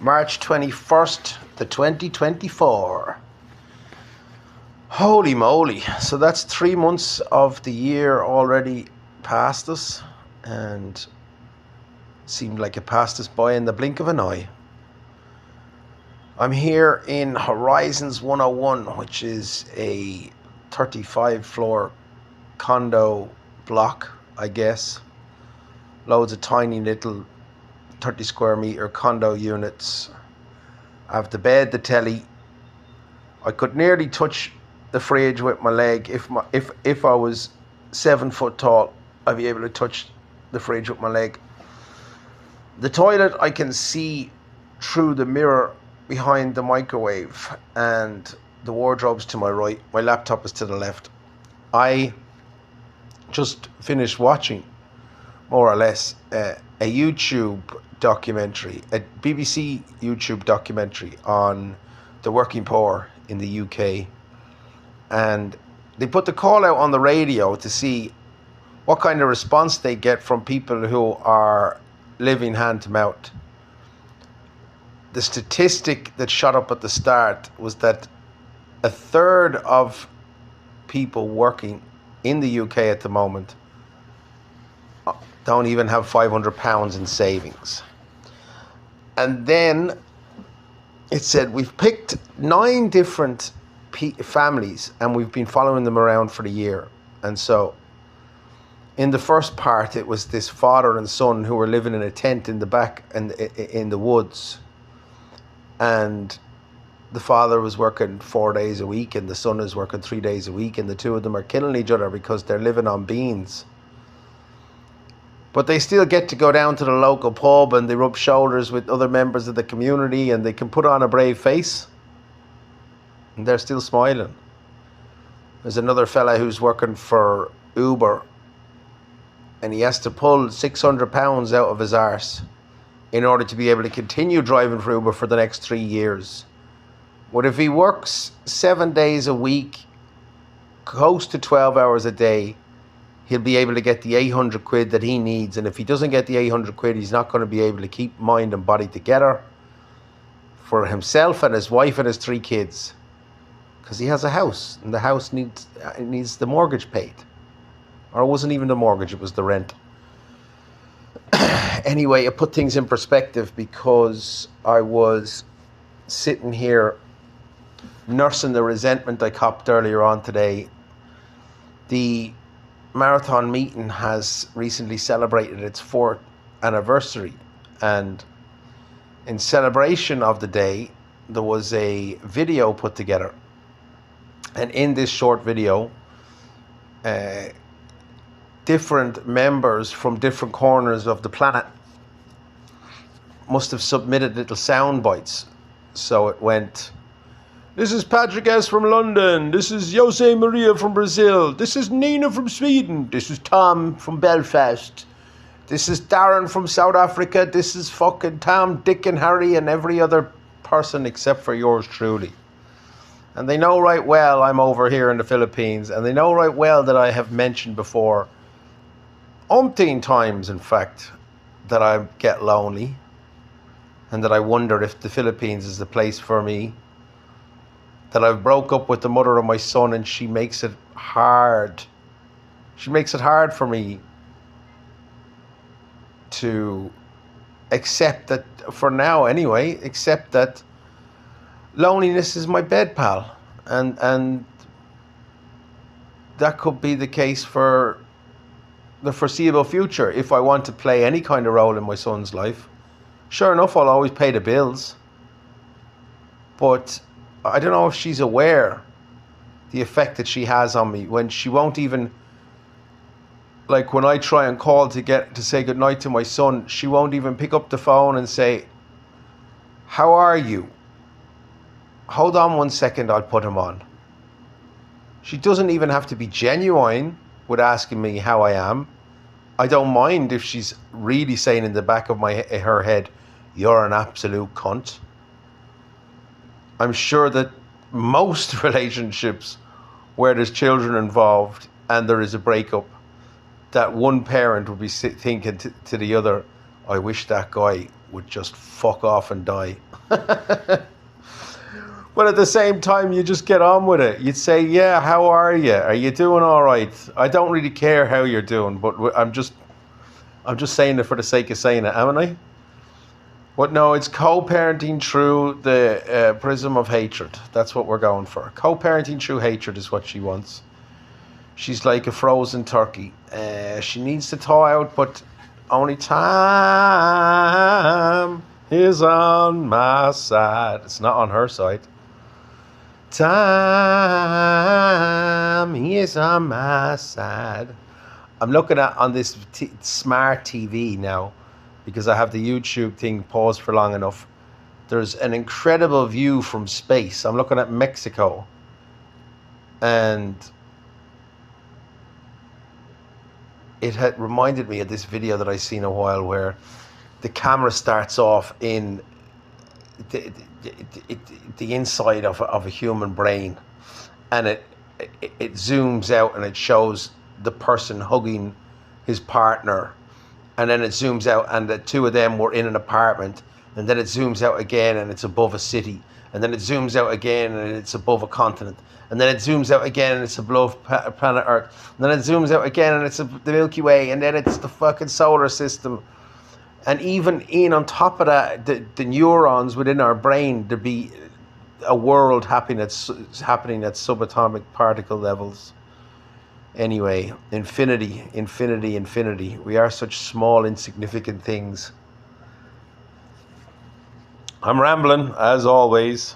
March 21st to 2024. Holy moly. So that's 3 months of the year already past us, and seemed like it passed us by in the blink of an eye. I'm here in Horizons 101, which is a 35 floor condo block, I guess. Loads of tiny little 30 square meter condo units. I have the bed, the telly. I could nearly touch the fridge with my leg. If I was 7 foot tall, I'd be able to touch the fridge with my leg. The toilet, I can see through the mirror behind the microwave, and the wardrobe's to my right. My laptop is to the left. I just finished watching, more or less, a YouTube documentary, a BBC YouTube documentary on the working poor in the UK. And they put the call out on the radio to see what kind of response they get from people who are living hand to mouth. The statistic that shot up at the start was that a third of people working in the UK at the moment don't even have £500 in savings. And then it said we've picked 9 different families and we've been following them around for a year. And so in the first part, it was this father and son who were living in a tent in the back and in the woods. And the father was working 4 days a week and the son is working 3 days a week, and the two of them are killing each other because they're living on beans. But they still get to go down to the local pub and they rub shoulders with other members of the community, and they can put on a brave face and they're still smiling. There's another fella who's working for Uber, and he has to pull £600 out of his arse in order to be able to continue driving for Uber for the next 3 years. But if he works 7 days a week, close to 12 hours a day, he'll be able to get the 800 quid that he needs. And if he doesn't get the 800 quid, he's not going to be able to keep mind and body together for himself and his wife and his 3 kids. Because he has a house, and the house needs the mortgage paid. Or it wasn't even the mortgage, it was the rent. Anyway, it put things in perspective, because I was sitting here nursing the resentment I copped earlier on today. The marathon meeting has recently celebrated its 4th anniversary, and in celebration of the day, there was a video put together. And in this short video, different members from different corners of the planet must have submitted little sound bites. So it went, "This is Patrick S. from London. This is Jose Maria from Brazil. This is Nina from Sweden. This is Tom from Belfast. This is Darren from South Africa. This is fucking Tom, Dick and Harry and every other person except for yours truly." And they know right well I'm over here in the Philippines, and they know right well that I have mentioned before, umpteen times in fact, that I get lonely and that I wonder if the Philippines is the place for me. That I broke up with the mother of my son and she makes it hard. She makes it hard for me to accept that, for now anyway, accept that loneliness is my bed pal. And that could be the case for the foreseeable future if I want to play any kind of role in my son's life. Sure enough, I'll always pay the bills. But I don't know if she's aware the effect that she has on me when she won't even, like when I try and call to say goodnight to my son, she won't even pick up the phone and say, "How are you? Hold on 1 second, I'll put him on." She doesn't even have to be genuine with asking me how I am. I don't mind if she's really saying in the back of her head, "You're an absolute cunt." I'm sure that most relationships where there's children involved and there is a breakup, that one parent would be thinking to the other, "I wish that guy would just fuck off and die. But at the same time, you just get on with it. You'd say, yeah, how are you? Are you doing all right? I don't really care how you're doing, but I'm just saying it for the sake of saying it, haven't I? But no, it's co-parenting through the prism of hatred. That's what we're going for. Co-parenting through hatred is what she wants. She's like a frozen turkey. She needs to thaw out, but only time is on my side. It's not on her side. Time is on my side. I'm looking at on this smart TV now, because I have the YouTube thing paused for long enough. There's an incredible view from space. I'm looking at Mexico, and it had reminded me of this video that I seen a while where the camera starts off in the inside of a human brain, and it zooms out and it shows the person hugging his partner, and then it zooms out and the two of them were in an apartment, and then it zooms out again and it's above a city, and then it zooms out again and it's above a continent, and then it zooms out again and it's above planet Earth, and then it zooms out again and it's the Milky Way, and then it's the fucking solar system. And even in on top of that, the neurons within our brain, there'd be a world happening at subatomic particle levels. Anyway, infinity, infinity, infinity. We are such small, insignificant things. I'm rambling, as always.